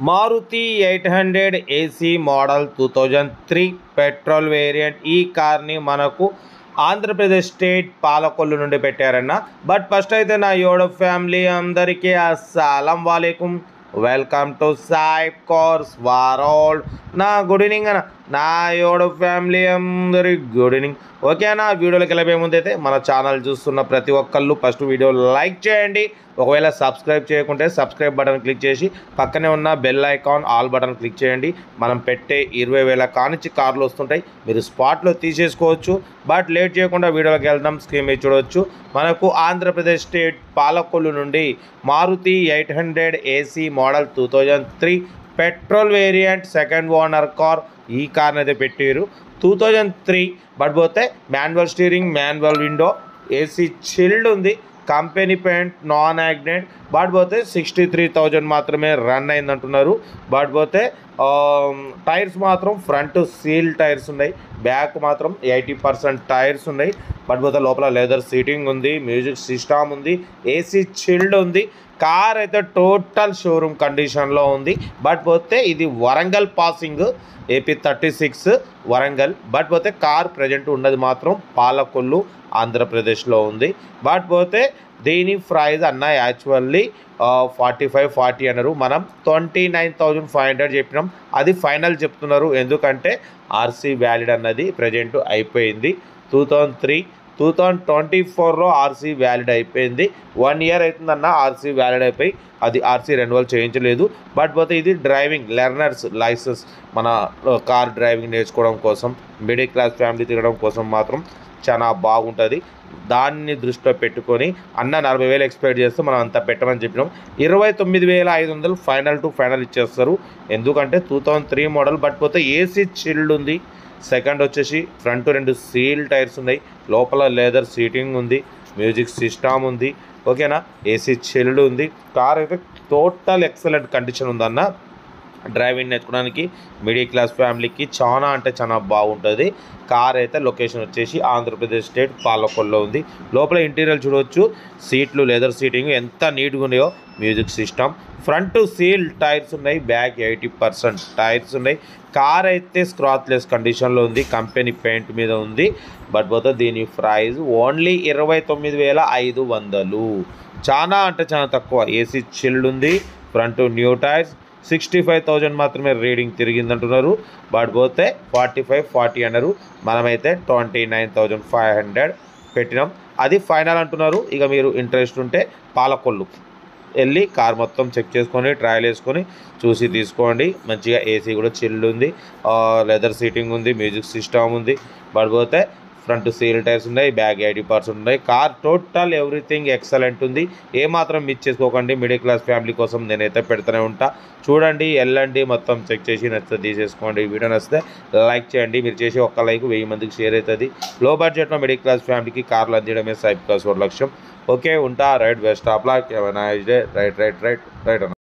Maruti 800 AC model 2003 petrol variant. ఈ కార్ని మనకు ఆంధ్రప్రదేశ్ స్టేట్ పాలకొల్లు నుండి పెట్టారన్న. బట్ ఫస్ట్ అయితే నా యూట్యూబ్ ఫ్యామిలీ అందరికీ అస్సలం వాలేకుం, వెల్కమ్ టు సాయిబ్ కార్స్ వరల్డ్. నా గుడ్ ఈవినింగ్ అన్న, నా యూట్యూబ్ ఫ్యామిలీ అందరికి గుడ్ ఈవినింగ్. ఓకే అన్న, వీడియోలోకి వెళ్ళబోయే ముందు అయితే మన ఛానల్ చూస్తున్న ప్రతి ఒక్కళ్ళు ఫస్ట్ వీడియో లైక్ చేయండి. ఒకవేళ సబ్స్క్రైబ్ చేయకుంటే సబ్స్క్రైబ్ బటన్ క్లిక్ చేసి పక్కనే ఉన్న bell icon all button click చేయండి. మనం పెట్టే 20,000 కానించి కార్లు వస్తుంటాయి, మీరు స్పాట్లో తీసేసుకోవచ్చు. బట్ లేట్ చేయకుండా వీడియోలోకి వెళ్దాం. స్క్రీన్ మీద చూడవచ్చు, మనకు ఆంధ్రప్రదేశ్ స్టేట్ పాలకొల్లు నుండి Maruti 800 AC model 2003 petrol variant second owner car. ఈ కార్ని అయితే పెట్టారు 2003. బట్ పోతే manual steering, manual window, AC chilled ఉంది, company paint, non accident. But పోతే 63,000 మాత్రమే రన్ అయిందంటున్నారు. బట్ పోతే టైర్స్ మాత్రం ఫ్రంట్ సీల్ టైర్స్ ఉన్నాయి, బ్యాక్ మాత్రం 80% టైర్స్ ఉన్నాయి. బట్ పోతే లోపల లెదర్ సీటింగ్ ఉంది, మ్యూజిక్ సిస్టమ్ ఉంది, ఏసీ చిల్డ్ ఉంది. కార్ అయితే టోటల్ షోరూమ్ కండిషన్లో ఉంది. బట్ పోతే ఇది Warangal passing, AP 36 Warangal. But పోతే కార్ ప్రజెంట్ ఉన్నది మాత్రం పాలకొల్లు ఆంధ్రప్రదేశ్లో ఉంది. బట్ పోతే దీని ప్రైజ్ అన్న యాక్చువల్లీ 45-40 అన్నారు. మనం 29,500 చెప్పినాం, అది ఫైనల్ చెప్తున్నారు. ఎందుకంటే ఆర్సీ వ్యాలిడ్ అన్నది ప్రజెంట్ అయిపోయింది. 2024లో ఆర్సీ వ్యాలిడ్ అయిపోయింది. 1 ఇయర్ అవుతుందన్న ఆర్సీ వ్యాలిడ్ అయిపోయి, అది ఆర్సీ రెన్యువల్ చేయించలేదు. బట్ పోతే ఇది డ్రైవింగ్ లెర్నర్స్ లైసెన్స్, మన కార్ డ్రైవింగ్ నేర్చుకోవడం కోసం, మిడిల్ క్లాస్ ఫ్యామిలీ తిరగడం కోసం మాత్రం చాలా బాగుంటుంది. దాన్ని దృష్టిలో పెట్టుకొని అన్న 40,000 ఎక్స్పెక్ట్ చేస్తే మనం అంత పెట్టమని చెప్పినాం. 29,500 ఫైనల్ టు ఫైనల్ ఇచ్చేస్తారు. ఎందుకంటే 2003 మోడల్. బట్ పోతే ఏసీ చిల్డ్ ఉంది. సెకండ్ వచ్చేసి ఫ్రంట్ 2 సీల్ టైర్స్ ఉన్నాయి, లోపల లెదర్ సీటింగ్ ఉంది, మ్యూజిక్ సిస్టమ్ ఉంది. ఓకేనా, ఏసీ చిల్డ్ ఉంది. కార్ అయితే టోటల్ ఎక్సలెంట్ కండిషన్ ఉందన్న. డ్రైవింగ్ నేర్చుకోవడానికి మిడిల్ క్లాస్ ఫ్యామిలీకి చాలా అంటే చాలా బాగుంటుంది. కార్ అయితే లొకేషన్ వచ్చేసి ఆంధ్రప్రదేశ్ స్టేట్ పాలకొల్లో ఉంది. లోపల ఇంటీరియర్ చూడవచ్చు, సీట్లు లెదర్ సీటింగ్ ఎంత నీట్గా ఉన్నాయో, music system, front seal tyres ఉన్నాయి, బ్యాక్ 80% టైర్స్ ఉన్నాయి. కార్ అయితే స్క్రాచ్లెస్ కండిషన్లో ఉంది, కంపెనీ పెయింట్ మీద ఉంది. బట్ పోతే దీని ప్రైస్ ఓన్లీ 29,500, చాలా అంటే చాలా తక్కువ. ఏసీ చిల్డ్ ఉంది, ఫ్రంట్ న్యూ టైర్స్, 65,000 మాత్రమే రీడింగ్ తిరిగిందంటున్నారు. బట్ పోతే 45-40 అన్నారు. మనమైతే 29,500 పెట్టినాం, అది ఫైనల్ అంటున్నారు. ఇక మీరు ఇంట్రెస్ట్ ఉంటే పాలకొల్లు వెళ్ళి కార్ మొత్తం చెక్ చేసుకొని ట్రయల్ వేసుకొని చూసి తీసుకోండి. మంచిగా ఏసీ కూడా చిల్డ్ ఉంది, లెదర్ సీటింగ్ ఉంది, మ్యూజిక్ సిస్టమ్ ఉంది. బట్ పోతే ఫ్రంట్ సీల్ టైర్స్ ఉన్నాయి, బ్యాక్ 80% ఉన్నాయి. కార్ టోటల్ ఎవ్రీథింగ్ ఎక్సలెంట్ ఉంది. ఏమాత్రం మిస్ చేసుకోకండి. మిడిల్ క్లాస్ ఫ్యామిలీ కోసం నేనైతే పెడుతూనే ఉంటా. చూడండి, వెళ్ళండి, మొత్తం చెక్ చేసి నచ్చితే తీసేసుకోండి. ఈ వీడియో నచ్చితే లైక్ చేయండి. మీరు చేసే ఒక్క లైక్ 1000 మందికి షేర్ అవుతుంది. లో బడ్జెట్లో మిడిల్ క్లాస్ ఫ్యామిలీకి కార్లు అందించడమే సాయిబ్ కార్స్ లక్ష్యం. ఓకే, ఉంటా. Right, best of luck, have a nice day. Right అన్న.